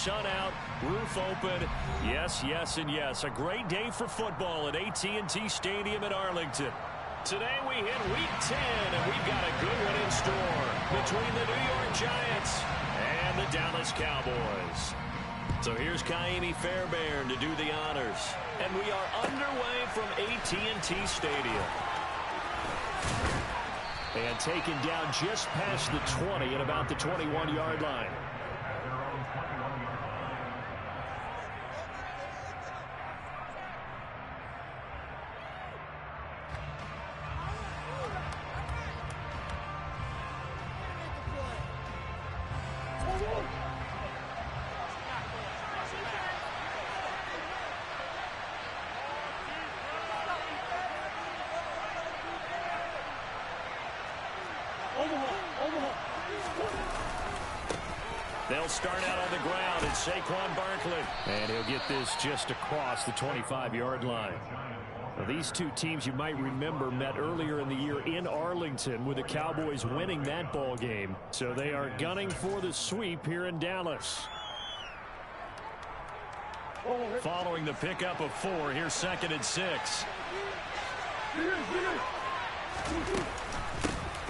sun out, roof open. Yes, yes, and yes. A great day for football at AT&T Stadium in Arlington. Today we hit Week 10, and we've got a good one in store between the New York Giants and the Dallas Cowboys. So here's Ka'imi Fairbairn to do the honors. And we are underway from AT&T Stadium. And taken down just past the 20 at about the 21-yard line. They'll start out on the ground. It's Saquon Barkley. And he'll get this just across the 25-yard line. Now, these two teams, you might remember, met earlier in the year in Arlington with the Cowboys winning that ball game. So they are gunning for the sweep here in Dallas. Following the pickup of 4, here's 2nd and 6.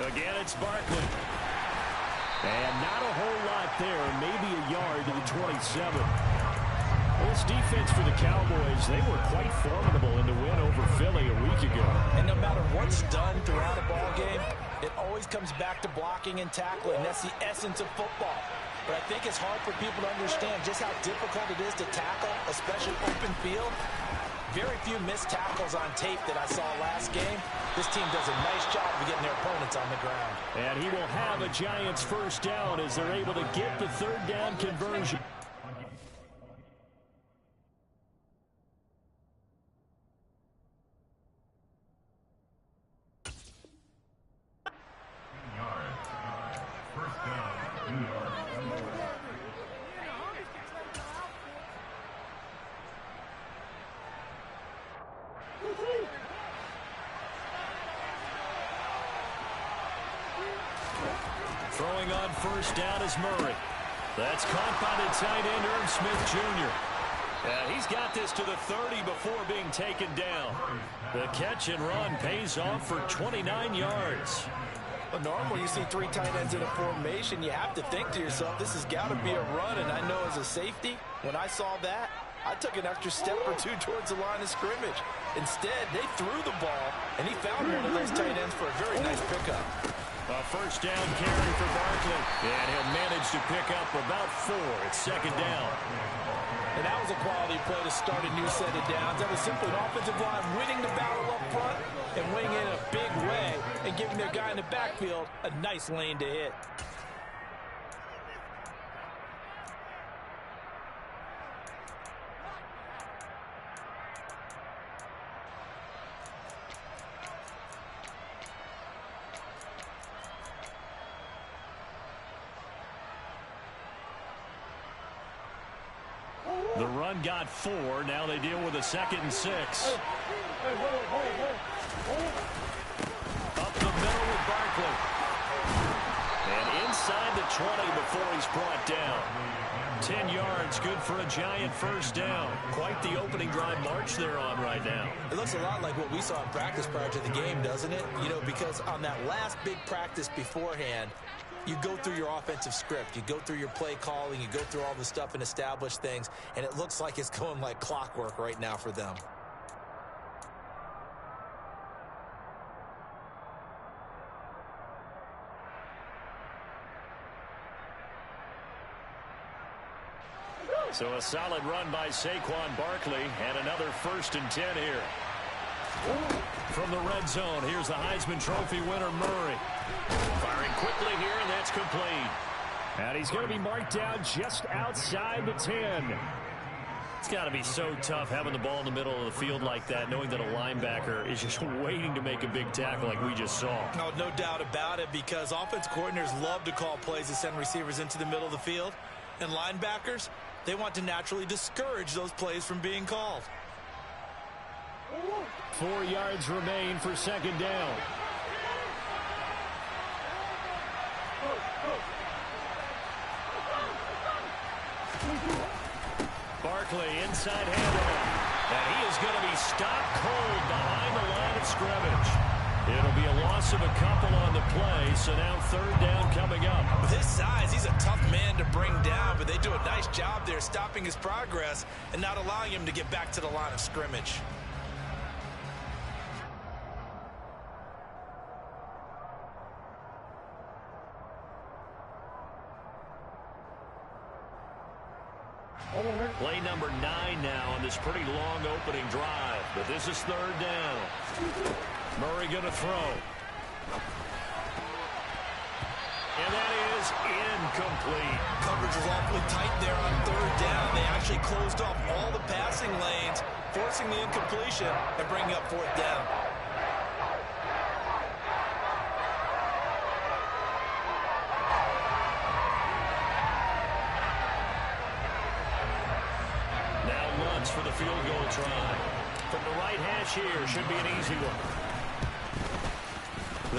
Again, it's Barkley. And not a whole lot there, maybe a yard to the 27. This defense for the Cowboys, they were quite formidable in the win over Philly a week ago. And no matter what's done throughout a ball game, it always comes back to blocking and tackling. That's the essence of football. But I think it's hard for people to understand just how difficult it is to tackle, especially open field. Very few missed tackles on tape that I saw last game. This team does a nice job of getting their opponents on the ground. And he will have a Giants first down as they're able to get the 3rd down conversion. Throwing on first down is Murray. That's caught by the tight end, Irv Smith Jr. He's got this to the 30 before being taken down. The catch and run pays off for 29 yards. Well, normally you see 3 tight ends in a formation, you have to think to yourself, this has got to be a run. And I know as a safety, when I saw that, I took an extra step or 2 towards the line of scrimmage. Instead, they threw the ball, and he found one of those tight ends for a very nice pickup. A first down carry for Barkley. And he'll manage to pick up about 4. It's 2nd down. And that was a quality play to start a new set of downs. That was simply an offensive line winning the battle up front and winning it in a big way and giving their guy in the backfield a nice lane to hit. The run got 4. Now they deal with a 2nd and 6. Up the middle with Barkley. And inside the 20 before he's brought down. 10 yards, good for a Giant first down. Quite the opening drive march they're on right now. It looks a lot like what we saw in practice prior to the game, doesn't it? You know, because on that last big practice beforehand, you go through your offensive script. You go through your play calling. You go through all the stuff and establish things. And it looks like it's going like clockwork right now for them. So a solid run by Saquon Barkley and another 1st and 10 here. From the red zone, here's the Heisman Trophy winner, Murray. Firing quickly here, and that's complete. And he's going to be marked down just outside the 10. It's got to be so tough having the ball in the middle of the field like that, knowing that a linebacker is just waiting to make a big tackle like we just saw. No, no doubt about it, because offense coordinators love to call plays to send receivers into the middle of the field. And linebackers, they want to naturally discourage those plays from being called. 4 yards remain for 2nd down. Barkley inside handoff. And he is going to be stopped cold behind the line of scrimmage. It'll be a loss of a couple on the play, so now third down coming up. With his size, he's a tough man to bring down, but they do a nice job there stopping his progress and not allowing him to get back to the line of scrimmage. Play number 9 now on this pretty long opening drive, but this is third down. Murray going to throw. And that is incomplete. Coverage was awfully tight there on third down. They actually closed off all the passing lanes, forcing the incompletion and bringing up fourth down. For the field goal try. From the right hash here, should be an easy one.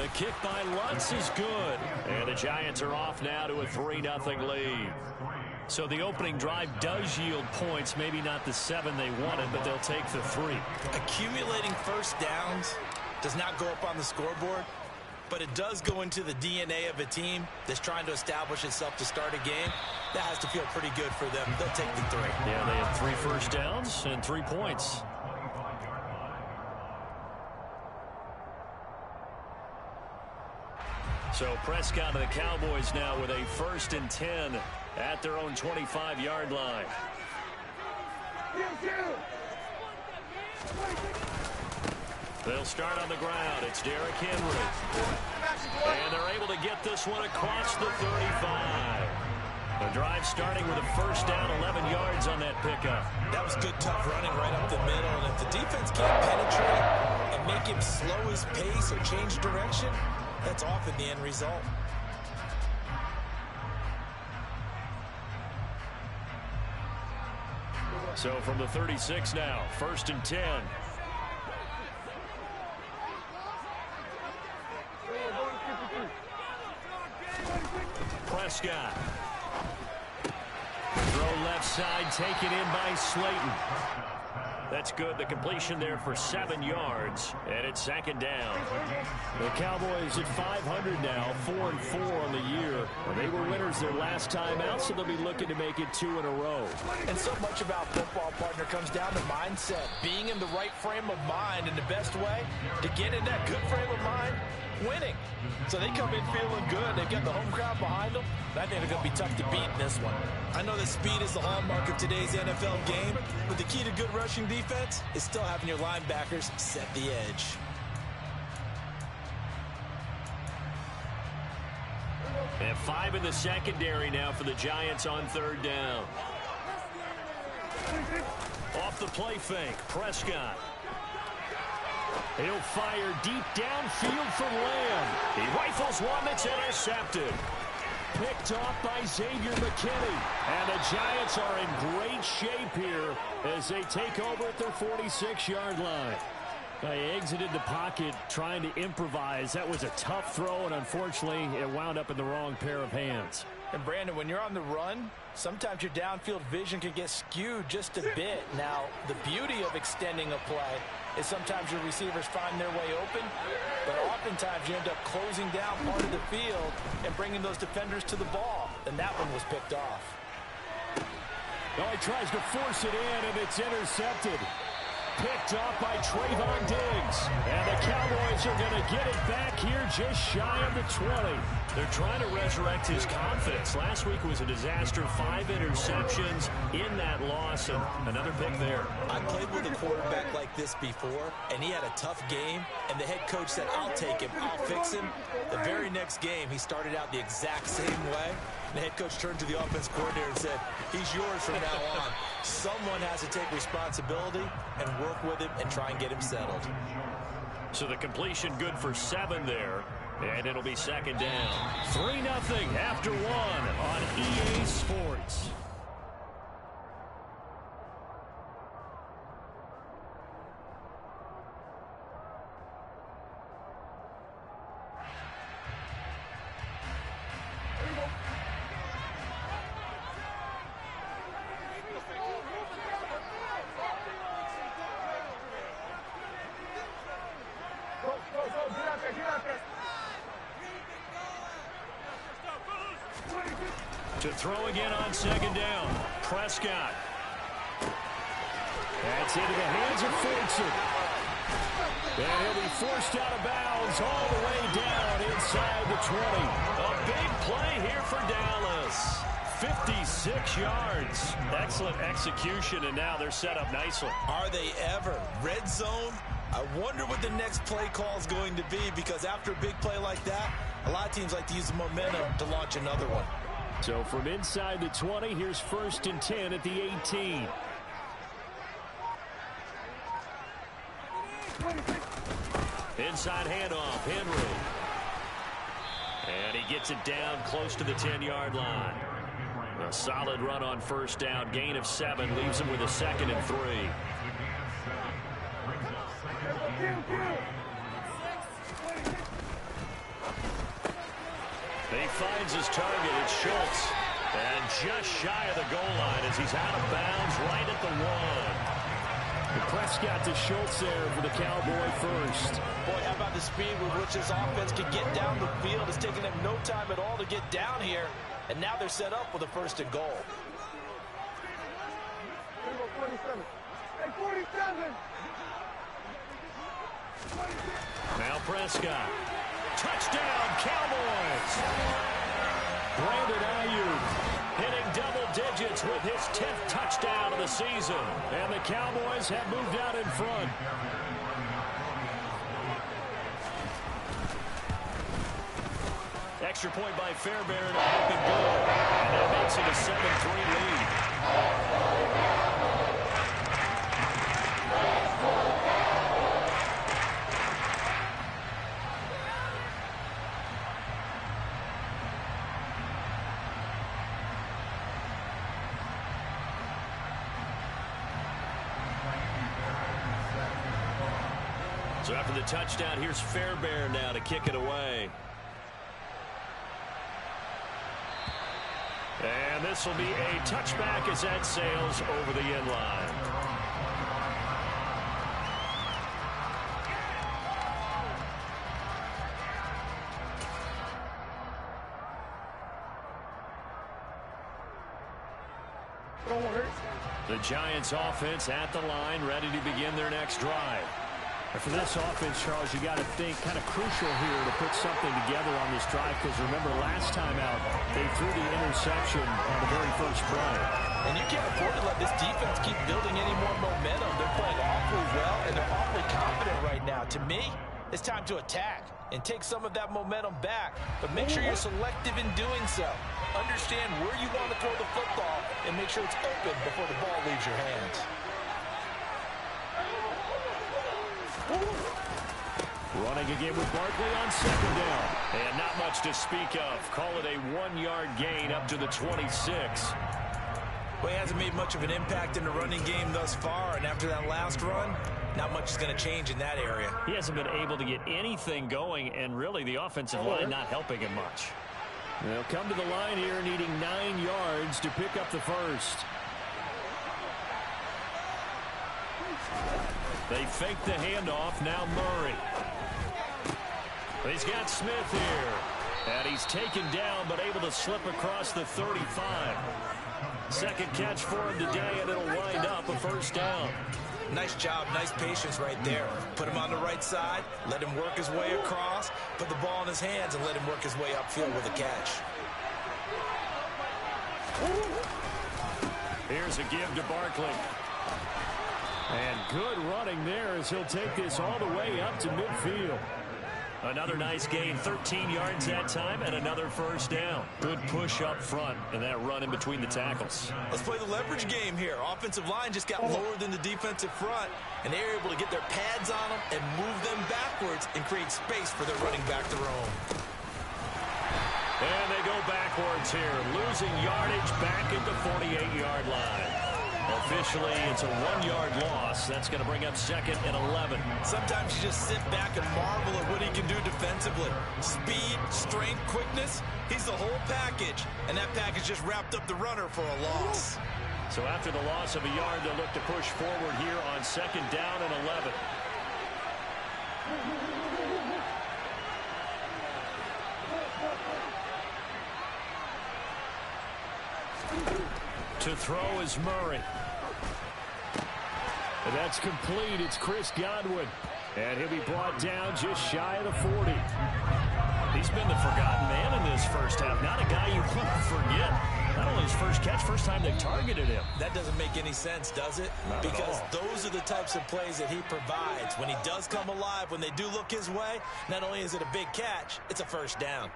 The kick by Lutz is good. And the Giants are off now to a 3-0 lead. So the opening drive does yield points. Maybe not the 7 they wanted, but they'll take the 3. Accumulating first downs does not go up on the scoreboard, but it does go into the DNA of a team that's trying to establish itself to start a game. That has to feel pretty good for them. They'll take the 3. Yeah, they had 3 first downs and 3 points. So Prescott and the Cowboys now with a 1st and 10 at their own 25-yard line. They'll start on the ground. It's Derrick Henry. And they're able to get this one across the 35. The drive starting with a 1st down, 11 yards on that pickup. That was good, tough running right up the middle. And if the defense can't penetrate and make him slow his pace or change direction, that's often the end result. So from the 36 now, 1st and 10. Prescott. Throw left side, taken in by Slayton. That's good. The completion there for 7 yards, and it's 2nd down. The Cowboys at 500 now, 4-4 on the year. They were winners their last time out, so they'll be looking to make it 2 in a row. And so much about football, partner, comes down to mindset. Being in the right frame of mind, and the best way to get in that good frame of mind, winning. So they come in feeling good. They've got the home crowd behind them. I think they're going to be tough to beat in this one. I know that speed is the hallmark of today's NFL game, but the key to good rushing defense is still having your linebackers set the edge. And 5 in the secondary now for the Giants on 3rd down. Off the play fake, Prescott. He'll fire deep downfield for Lamb. He rifles one that's intercepted. Picked off by Xavier McKinney. And the Giants are in great shape here as they take over at their 46-yard line. They exited the pocket trying to improvise. That was a tough throw, and unfortunately, it wound up in the wrong pair of hands. And Brandon, when you're on the run, sometimes your downfield vision can get skewed just a bit. Now, the beauty of extending a play is sometimes your receivers find their way open, but oftentimes you end up closing down part of the field and bringing those defenders to the ball. And that one was picked off. Oh, he tries to force it in, and it's intercepted. Picked off by Trayvon Diggs. And the Cowboys are going to get it back here just shy of the 20. They're trying to resurrect his confidence. Last week was a disaster. 5 interceptions in that loss, and another pick there. I played with a quarterback like this before, and he had a tough game, and the head coach said, I'll take him, I'll fix him. The very next game, he started out the exact same way. The head coach turned to the offense coordinator and said, he's yours from now on. Someone has to take responsibility and work with him and try and get him settled. So the completion good for 7 there, and it'll be 2nd down. 3-0 after 1 on EA Sports. To throw again on second down. Prescott. That's into the hands of Fulton. And he'll be forced out of bounds all the way down inside the 20. A big play here for Dallas. 56 yards. Excellent execution, and now they're set up nicely. Are they ever? Red zone? I wonder what the next play call is going to be, because after a big play like that, a lot of teams like to use the momentum to launch another one. So from inside the 20, here's 1st and 10 at the 18. Inside handoff, Henry. And he gets it down close to the 10-yard line. A solid run on 1st down. Gain of 7 leaves him with a 2nd and 3. He finds his target. It's Schultz. And just shy of the goal line as he's out of bounds right at the 1. And Prescott to Schultz there for the Cowboy first. Boy, how about the speed with which this offense can get down the field? It's taken them no time at all to get down here. And now they're set up with a 1st and goal. Now Prescott. Touchdown, Cowboys! Brandon Ayuk hitting double digits with his 10th touchdown of the season. And the Cowboys have moved out in front. Extra point by Fairbairn, up and good. And that makes it a 7-3 lead. So after the touchdown, here's Fairbairn now to kick it away. And this will be a touchback as that sails over the end line. The Giants offense at the line, ready to begin their next drive. And for this offense, Charles, you got to think kind of crucial here to put something together on this drive, because remember last time out they threw the interception on the very first play. And you can't afford to let this defense keep building any more momentum. They're playing awfully well, and they're awfully confident right now. To me, it's time to attack and take some of that momentum back. But make sure you're selective in doing so. Understand where you want to throw the football and make sure it's open before the ball leaves your hands. Running again with Barkley on 2nd down. And not much to speak of. Call it a 1-yard gain up to the 26. Well, he hasn't made much of an impact in the running game thus far, and after that last run, not much is going to change in that area. He hasn't been able to get anything going, and really the offensive line not helping him much. They'll come to the line here needing 9 yards to pick up the first. They fake the handoff. Now Murray. He's got Smith here. And he's taken down, but able to slip across the 35. Second catch for him today, and it'll wind up a 1st down. Nice job, nice patience right there. Put him on the right side, let him work his way across, put the ball in his hands, and let him work his way upfield with a catch. Here's a give to Barkley. And good running there as he'll take this all the way up to midfield. Another nice gain, 13 yards that time, and another 1st down. Good push up front, and that run in between the tackles. Let's play the leverage game here. Offensive line just got lower than the defensive front, and they're able to get their pads on them and move them backwards and create space for their running back to roam. And they go backwards here, losing yardage back at the 48-yard line. Officially, it's a 1-yard loss. That's going to bring up 2nd and 11. Sometimes you just sit back and marvel at what he can do defensively. Speed, strength, quickness, he's the whole package. And that package just wrapped up the runner for a loss. So after the loss of a yard, they'll look to push forward here on 2nd down and 11. To throw is Murray. And that's complete. It's Chris Godwin. And he'll be brought down just shy of the 40. He's been the forgotten man in this first half. Not a guy you want to forget. Not only his first catch, first time they targeted him. That doesn't make any sense, does it? Not because at all. those are the types of plays that he provides. When he does come alive, when they do look his way, not only is it a big catch, it's a first down.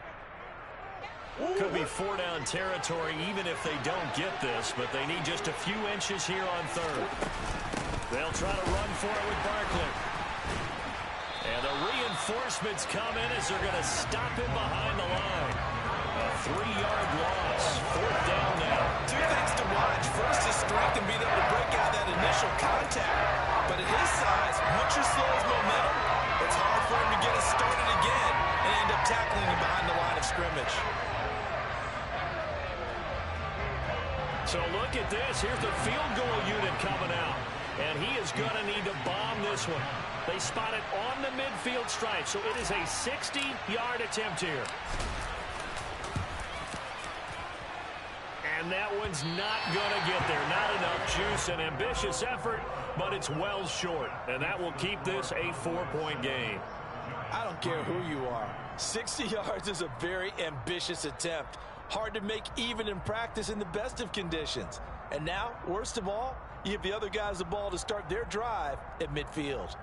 Could be 4-down territory even if they don't get this, but they need just a few inches here on third. They'll try to run for it with Barkley. And the reinforcements come in as they're going to stop him behind the line. A 3-yard loss. Fourth down now. Two things to watch. First, his strength and being able to break out that initial contact. But at his size, once you slow his momentum, it's hard for him to get us started again and end up tackling him behind the line of scrimmage. So look at this. Here's the field goal unit coming out. And he is going to need to bomb this one. They spot it on the midfield stripe, so it is a 60-yard attempt here. And that one's not going to get there. Not enough juice. An ambitious effort, but it's well short. And that will keep this a 4-point game. I don't care who you are. 60 yards is a very ambitious attempt. Hard to make even in practice in the best of conditions. And now, worst of all, you give the other guys the ball to start their drive at midfield.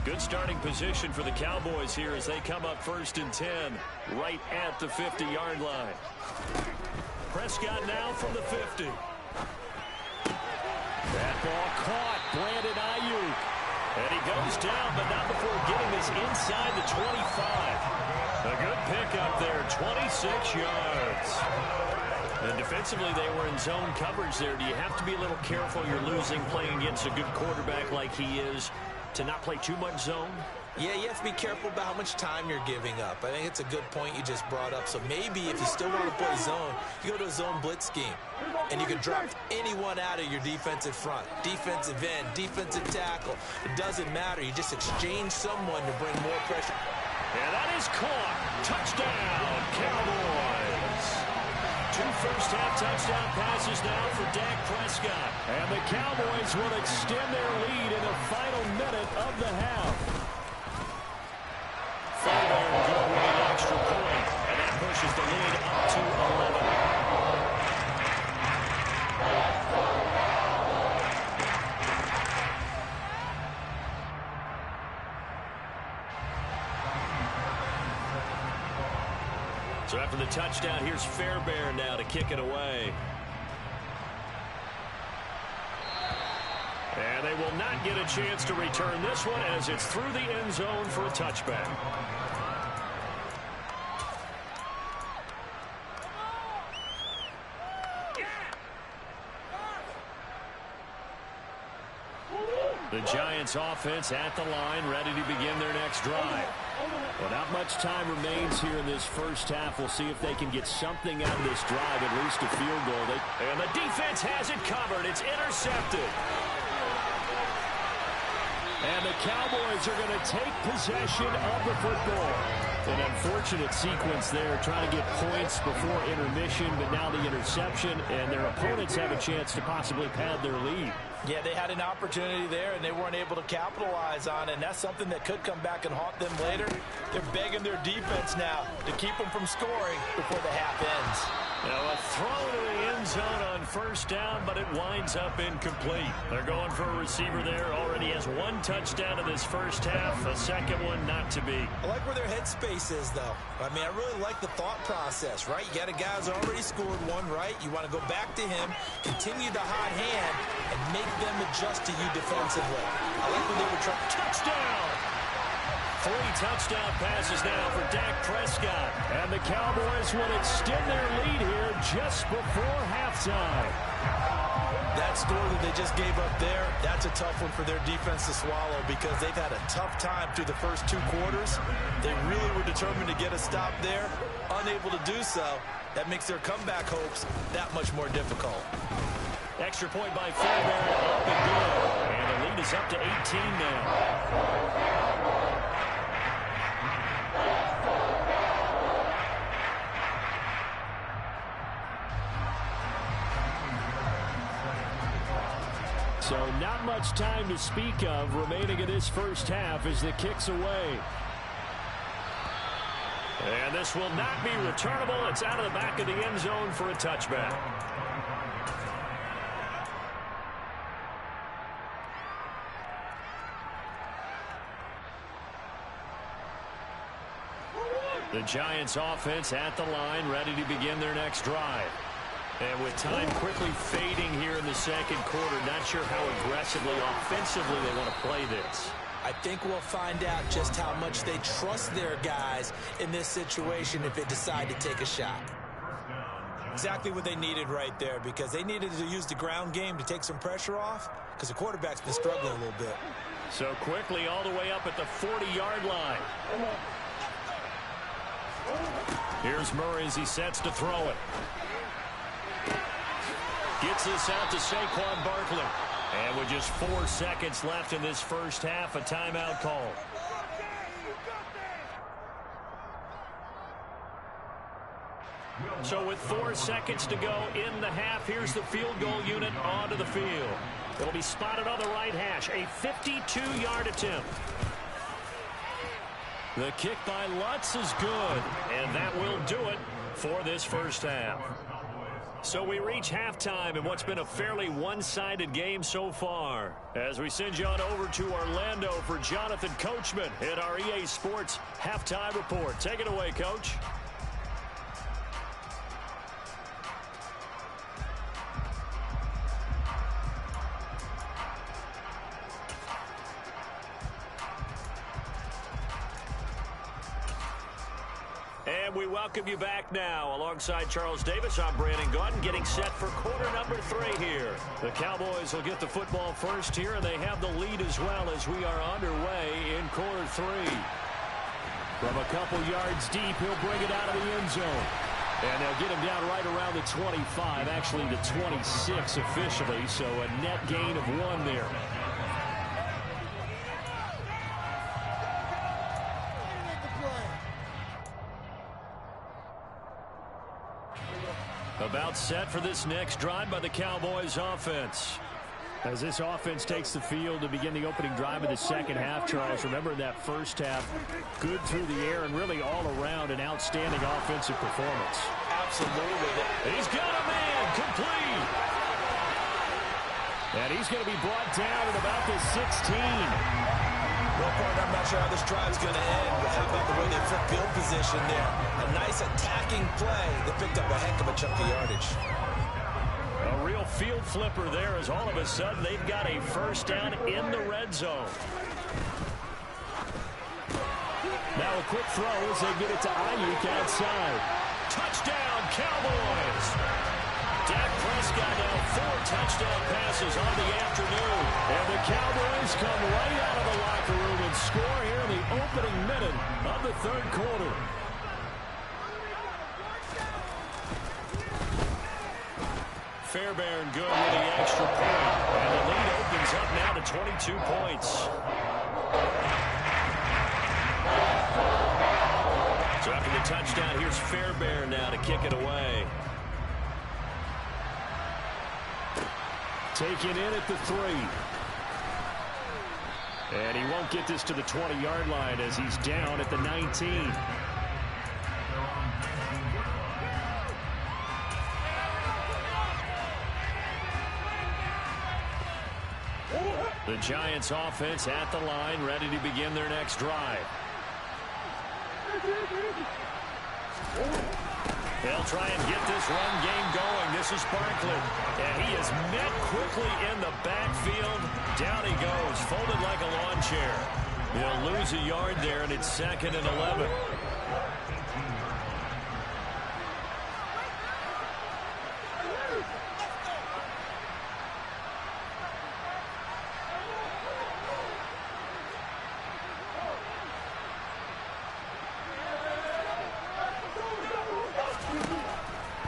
Good starting position for the Cowboys here as they come up 1st and 10 right at the 50-yard line. Prescott now from the 50. That ball caught. Brandon Ayuk. And he goes down, but not before getting this inside the 25. A good pickup there, 26 yards. And defensively, they were in zone coverage there. Do you have to be a little careful? You're losing playing against a good quarterback like he is to not play too much zone? Yeah, you have to be careful about how much time you're giving up. I think it's a good point you just brought up. So maybe if you still want to play zone, you go to a zone blitz scheme. And you can drop anyone out of your defensive front. Defensive end, defensive tackle. It doesn't matter. You just exchange someone to bring more pressure. And that is caught. Touchdown, Cowboys. 2 first-half touchdown passes now for Dak Prescott. And the Cowboys will extend their lead in the final minute of the half. Fairbairn good with the extra point. And that pushes the lead up to 11. So after the touchdown, here's Fairbairn now to kick it away. And they will not get a chance to return this one as it's through the end zone for a touchback. The Giants offense at the line, ready to begin their next drive. Well, not much time remains here in this first half. We'll see if they can get something out of this drive, at least a field goal. And the defense has it covered. It's intercepted. And the Cowboys are going to take possession of the football. An unfortunate sequence there, trying to get points before intermission, but now the interception, and their opponents have a chance to possibly pad their lead. Yeah, they had an opportunity there, and they weren't able to capitalize on it, and that's something that could come back and haunt them later. They're begging their defense now to keep them from scoring before the half ends. Now a throw to the end zone on first down, but it winds up incomplete. They're going for a receiver there. Already has 1 touchdown in this first half. A second one not to be. I like where their headspace is, though. I mean, I really like the thought process, right? You got a guy who's already scored one, right? You want to go back to him, continue the hot hand, and make them adjust to you defensively. I like when they were trying. Touchdown! 3 touchdown passes now for Dak Prescott. And the Cowboys will extend their lead here just before halftime. That score that they just gave up there, that's a tough one for their defense to swallow because they've had a tough time through the first 2 quarters. They really were determined to get a stop there, unable to do so. That makes their comeback hopes that much more difficult. Extra point by Fairbairn, up and good. And the lead is up to 18 now. So not much time to speak of remaining in this first half as the kick's away. And this will not be returnable. It's out of the back of the end zone for a touchback. The Giants offense at the line, ready to begin their next drive. And with time quickly fading here in the second quarter, not sure how aggressively, offensively they want to play this. I think we'll find out just how much they trust their guys in this situation if they decide to take a shot. Exactly what they needed right there, because they needed to use the ground game to take some pressure off, because the quarterback's been struggling a little bit. So quickly all the way up at the 40-yard line. Here's Murray as he sets to throw it. Gets this out to Saquon Barkley. And with just 4 seconds left in this first half, a timeout call. So with 4 seconds to go in the half, here's the field goal unit onto the field. It'll be spotted on the right hash, a 52-yard attempt. The kick by Lutz is good, and that will do it for this first half. So we reach halftime in what's been a fairly one-sided game so far. As we send you on over to Orlando for Jonathan Coachman at our EA Sports Halftime Report. Take it away, Coach. And we welcome you back now. Alongside Charles Davis, I'm Brandon Gaudin, getting set for quarter number 3 here. The Cowboys will get the football first here, and they have the lead as well as we are underway in quarter 3. From a couple yards deep, he'll bring it out of the end zone. And they'll get him down right around the 25, actually the 26 officially, so a net gain of 1 there. About set for this next drive by the Cowboys offense. As this offense takes the field to begin the opening drive of the second half, Charles, remember in that first half, good through the air and really all around an outstanding offensive performance. Absolutely. He's got a man complete. And he's going to be brought down at about the 16. Well, partner, I'm not sure how this drive's going to end, but how about the way they flip field position there? A nice attacking play that picked up a heck of a chunk of yardage. A real field flipper there as all of a sudden they've got a first down in the red zone. Now a quick throw as they get it to Ayuk outside. Touchdown, Cowboys! Dak Prescott now 4 touchdown passes on the afternoon. And the Cowboys come right out of the locker room and score here in the opening minute of the third quarter. Fairbairn good with the extra point. And the lead opens up now to 22 points. So after the touchdown, here's Fairbairn now to kick it away. Taken in at the 3. And he won't get this to the 20-yard line as he's down at the 19. The Giants offense at the line, ready to begin their next drive. They'll try and get this run game going. This is Barkley. And he is met quickly in the backfield. Down he goes, folded like a lawn chair. He'll lose a yard there, and it's 2nd and 11.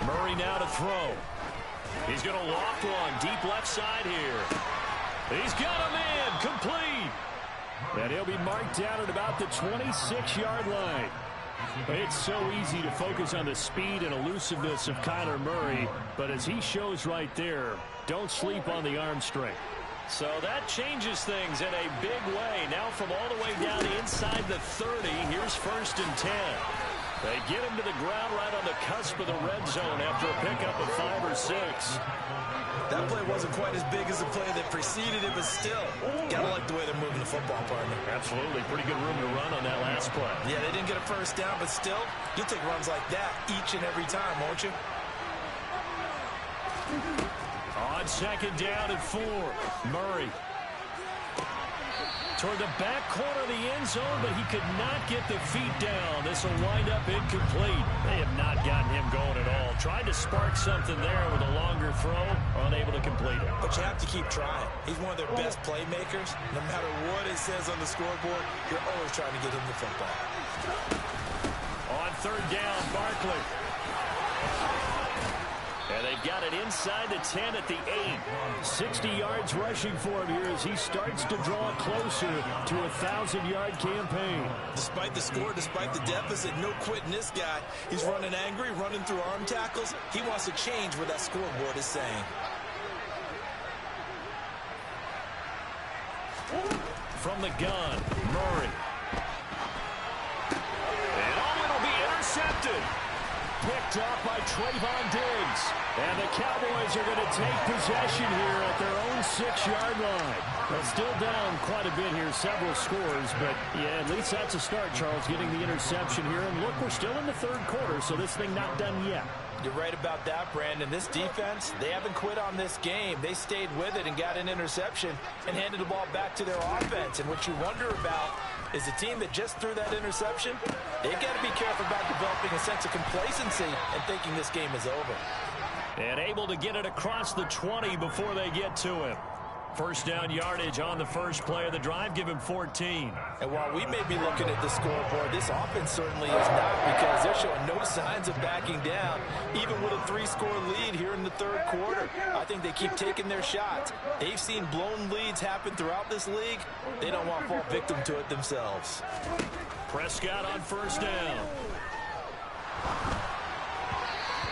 Murray now to throw. He's going to loft one deep left side here. He's got a man complete. And he'll be marked down at about the 26-yard line. It's so easy to focus on the speed and elusiveness of Kyler Murray, but as he shows right there, don't sleep on the arm strength. So that changes things in a big way. Now from all the way down inside the 30, here's 1st and 10. They get him to the ground right on the cusp of the red zone after a pickup of 5 or 6. That play wasn't quite as big as the play that preceded it, but still, gotta like the way they're moving the football, partner. Absolutely. Pretty good room to run on that last play. Yeah, they didn't get a first down, but still, you'll take runs like that each and every time, won't you? On 2nd down and 4, Murray. Toward the back corner of the end zone, but he could not get the feet down. This will wind up incomplete. They have not gotten him going at all. Tried to spark something there with a longer throw, unable to complete it. But you have to keep trying. He's one of their best playmakers. No matter what it says on the scoreboard, you're always trying to get him the football. On 3rd down, Barkley. And they've got it inside the 10 at the 8. 60 yards rushing for him here as he starts to draw closer to a 1,000-yard campaign. Despite the score, despite the deficit, no quitting this guy. He's running angry, running through arm tackles. He wants to change what that scoreboard is saying. From the gun, Murray. And it'll be intercepted. Picked off by Trayvon Diggs. And the Cowboys are going to take possession here at their own 6-yard line. They're still down quite a bit here, several scores, but yeah, at least that's a start, Charles, getting the interception here. And look, we're still in the 3rd quarter, so this thing not done yet. You're right about that, Brandon. This defense, they haven't quit on this game. They stayed with it and got an interception and handed the ball back to their offense. And what you wonder about is the team that just threw that interception, they've got to be careful about developing a sense of complacency and thinking this game is over. And able to get it across the 20 before they get to him. 1st down yardage on the first play of the drive. Give him 14. And while we may be looking at the scoreboard, this offense certainly is not, because they're showing no signs of backing down, even with a 3-score lead here in the 3rd quarter. I think they keep taking their shots. They've seen blown leads happen throughout this league. They don't want to fall victim to it themselves. Prescott on 1st down.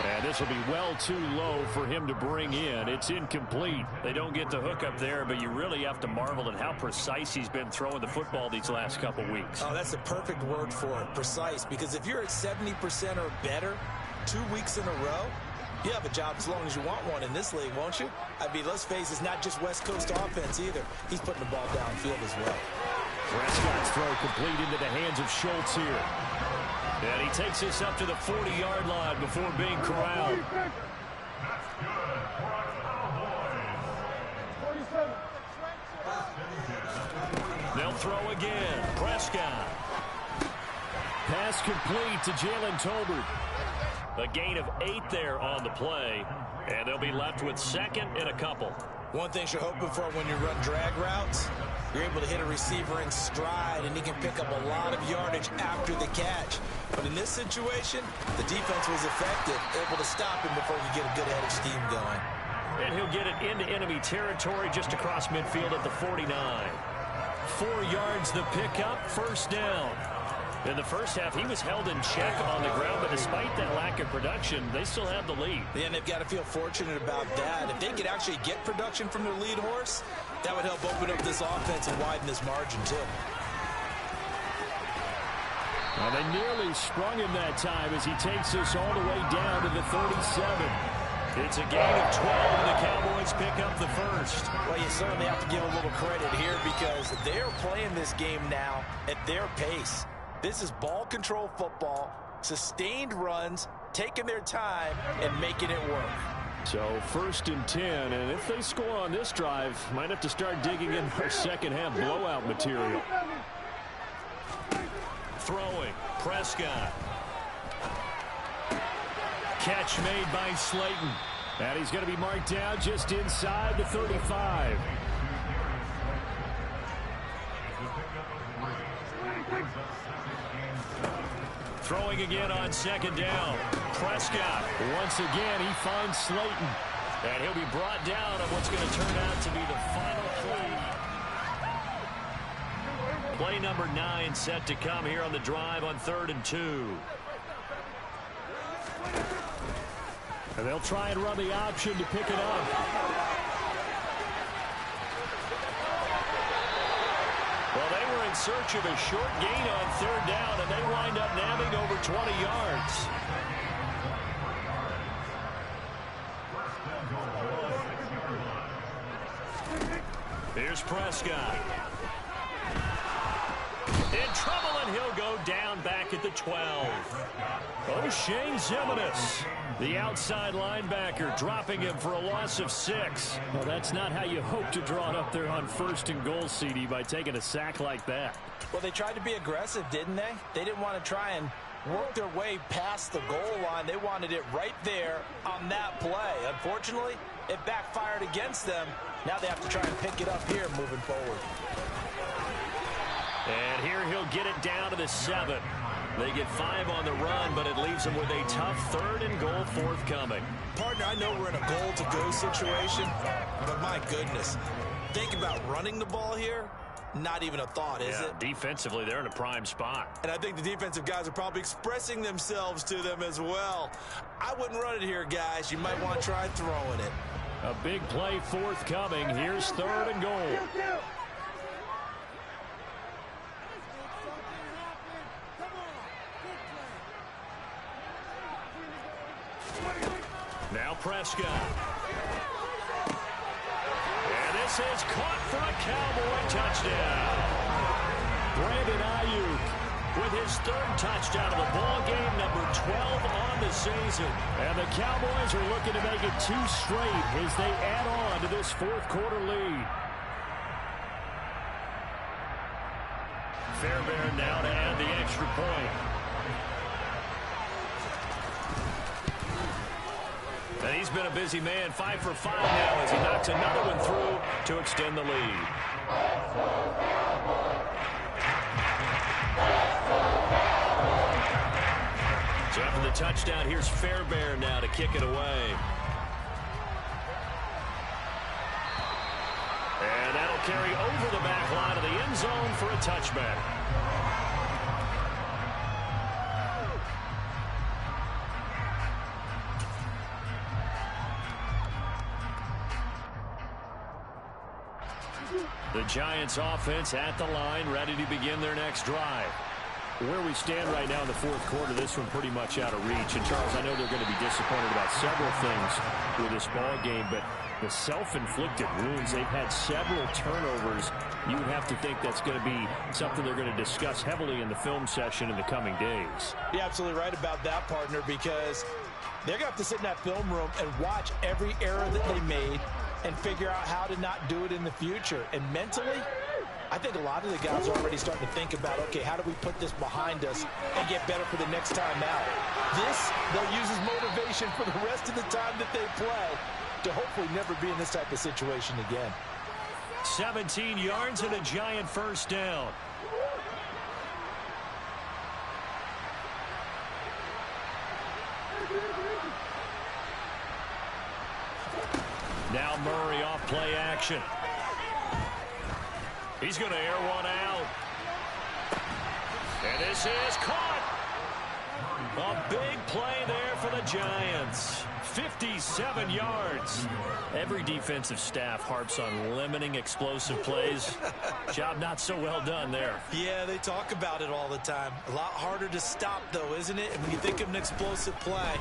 And this will be well too low for him to bring in. It's incomplete. They don't get the hook up there, but you really have to marvel at how precise he's been throwing the football these last couple weeks. Oh, that's the perfect word for it, precise, because if you're at 70% or better 2 weeks in a row, you have a job as long as you want one in this league, won't you? I mean, let's face it, it's not just West Coast offense either. He's putting the ball downfield as well. Prescott's throw complete into the hands of Schultz here. And he takes this up to the 40-yard line before being corralled. They'll throw again. Prescott. Pass complete to Jalen Tolbert. A gain of 8 there on the play. And they'll be left with 2nd and a couple. One thing you're hoping for when you run drag routes, you're able to hit a receiver in stride, and he can pick up a lot of yardage after the catch. But in this situation, the defense was effective, able to stop him before he get a good head of steam going. And he'll get it into enemy territory just across midfield at the 49. 4 yards the pickup, 1st down. In the first half, he was held in check on the ground, but despite that lack of production, they still have the lead. Yeah, and they've got to feel fortunate about that. If they could actually get production from their lead horse, that would help open up this offense and widen this margin, too. Well, they nearly sprung him that time as he takes this all the way down to the 37. It's a gain of 12, and the Cowboys pick up the first. Well, you certainly have to give a little credit here because they're playing this game now at their pace. This is ball control football, sustained runs, taking their time, and making it work. So 1st and 10, and if they score on this drive, might have to start digging in for second-half blowout material. Throwing, Prescott. Catch made by Slayton. And he's going to be marked down just inside the 35. Throwing again on 2nd down. Prescott. Once again, he finds Slayton. And he'll be brought down on what's going to turn out to be the final play. Play number 9 set to come here on the drive on 3rd and 2. And they'll try and run the option to pick it up. Well, they were in search of a short gain on third down, and they wind up nabbing over 20 yards. Here's Prescott. In trouble, and he'll go down back at the 12. O'Shane Ximines, the outside linebacker, dropping him for a loss of 6. Well, that's not how you hope to draw it up there on 1st and goal, CD, by taking a sack like that. Well, they tried to be aggressive, didn't they? They didn't want to try and work their way past the goal line. They wanted it right there on that play. Unfortunately, it backfired against them. Now they have to try and pick it up here moving forward. And here he'll get it down to the 7. They get 5 on the run, but it leaves them with a tough 3rd and goal forthcoming. Partner, I know we're in a goal-to-go situation, but my goodness, think about running the ball here. Not even a thought, is it? Defensively, they're in a prime spot. And I think the defensive guys are probably expressing themselves to them as well. I wouldn't run it here, guys. You might want to try throwing it. A big play forthcoming. Here's 3rd and goal. Now Prescott. And this is caught for a Cowboy touchdown. Brandon Ayuk with his 3rd touchdown of the ball game, number 12 on the season. And the Cowboys are looking to make it 2 straight as they add on to this 4th quarter lead. Fairbairn now to add the extra point. And he's been a busy man, 5 for 5 now as he knocks another one through to extend the lead. So after the touchdown, here's Fairbairn now to kick it away. And that'll carry over the back line of the end zone for a touchback. The Giants offense at the line, ready to begin their next drive. Where we stand right now in the 4th quarter, this one pretty much out of reach. And, Charles, I know they're going to be disappointed about several things with this ball game, but the self-inflicted wounds, they've had several turnovers. You would have to think that's going to be something they're going to discuss heavily in the film session in the coming days. You're absolutely right about that, partner, because they're going to have to sit in that film room and watch every error that they made and figure out how to not do it in the future. And mentally, I think a lot of the guys are already starting to think about, okay, how do we put this behind us and get better for the next time out? This, they'll use as motivation for the rest of the time that they play to hopefully never be in this type of situation again. 17 yards and a Giant 1st down. Now Murray off play action. He's going to air one out. And this is caught. A big play there for the Giants. 57 yards. Every defensive staff harps on limiting explosive plays. Job not so well done there. Yeah, they talk about it all the time. A lot harder to stop, though, isn't it? And when you think of an explosive play,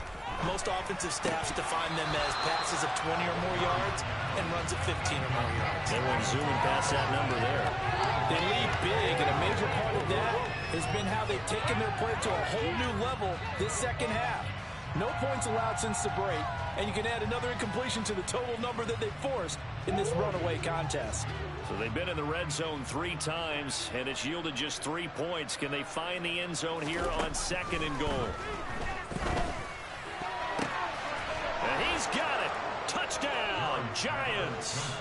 most offensive staffs define them as passes of 20 or more yards and runs of 15 or more yards. They went zooming past that number there. They lead big, and a major part of that has been how they've taken their play to a whole new level this second half. No points allowed since the break, and you can add another incompletion to the total number that they've forced in this runaway contest. So they've been in the red zone 3 times, and it's yielded just 3 points. Can they find the end zone here on 2nd and goal? And he's got it. Touchdown, Giants.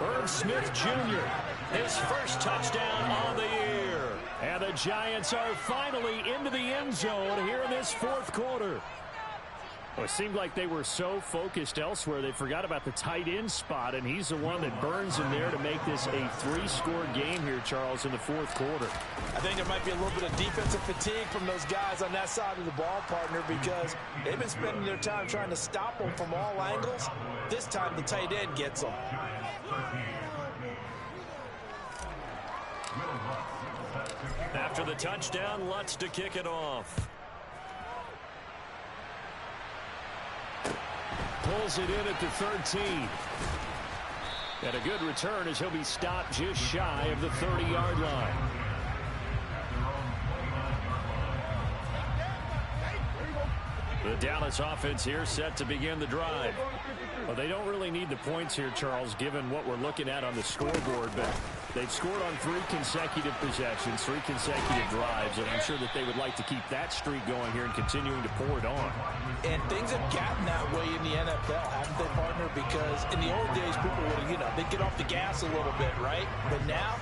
Irv Smith Jr., his 1st touchdown on the year. And the Giants are finally into the end zone here in this 4th quarter. Well, it seemed like they were so focused elsewhere they forgot about the tight end spot, and he's the one that burns in there to make this a 3-score game here, Charles, in the 4th quarter. I think there might be a little bit of defensive fatigue from those guys on that side of the ball, partner, because they've been spending their time trying to stop them from all angles. This time the tight end gets them. After the touchdown, Lutz to kick it off. Pulls it in at the 13. And a good return as he'll be stopped just shy of the 30-yard line. The Dallas offense here set to begin the drive. Well, they don't really need the points here, Charles, given what we're looking at on the scoreboard. But they've scored on 3 consecutive possessions, 3 consecutive drives, and I'm sure that they would like to keep that streak going here and continuing to pour it on. And things have gotten that way in the NFL, haven't they, partner? Because in the old days, people would, they'd get off the gas a little bit, right? But now,